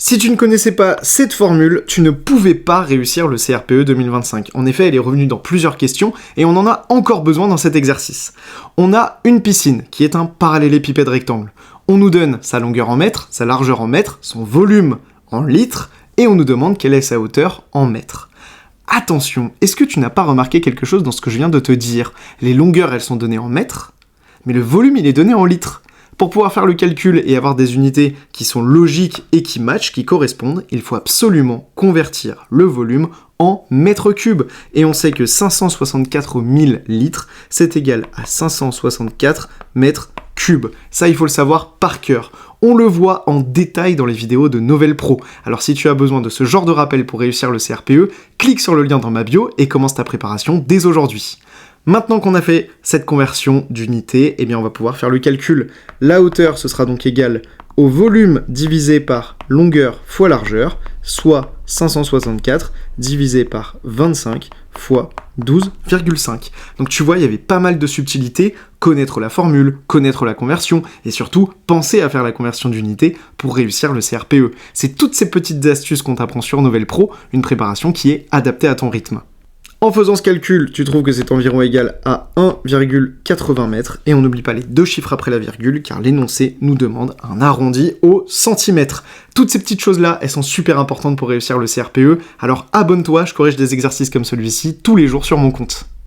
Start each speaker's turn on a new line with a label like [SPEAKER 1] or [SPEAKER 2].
[SPEAKER 1] Si tu ne connaissais pas cette formule, tu ne pouvais pas réussir le CRPE 2025. En effet, elle est revenue dans plusieurs questions et on en a encore besoin dans cet exercice. On a une piscine qui est un parallélépipède rectangle. On nous donne sa longueur en mètres, sa largeur en mètres, son volume en litres et on nous demande quelle est sa hauteur en mètres. Attention, est-ce que tu n'as pas remarqué quelque chose dans ce que je viens de te dire? Les longueurs, elles sont données en mètres, mais le volume, il est donné en litres. Pour pouvoir faire le calcul et avoir des unités qui sont logiques et qui matchent, qui correspondent, il faut absolument convertir le volume en mètres cubes. Et on sait que 564 000 litres, c'est égal à 564 mètres cubes. Ça, il faut le savoir par cœur. On le voit en détail dans les vidéos de Novel Pro. Alors si tu as besoin de ce genre de rappel pour réussir le CRPE, clique sur le lien dans ma bio et commence ta préparation dès aujourd'hui. Maintenant qu'on a fait cette conversion d'unité, eh bien on va pouvoir faire le calcul. La hauteur, ce sera donc égal au volume divisé par longueur fois largeur, soit 564 divisé par 25 fois 12,5. Donc tu vois, il y avait pas mal de subtilités, connaître la formule, connaître la conversion, et surtout penser à faire la conversion d'unité pour réussir le CRPE. C'est toutes ces petites astuces qu'on t'apprend sur Novel Pro, une préparation qui est adaptée à ton rythme. En faisant ce calcul, tu trouves que c'est environ égal à 1,80 mètres, et on n'oublie pas les deux chiffres après la virgule, car l'énoncé nous demande un arrondi au centimètre. Toutes ces petites choses-là, elles sont super importantes pour réussir le CRPE, alors abonne-toi, je corrige des exercices comme celui-ci tous les jours sur mon compte.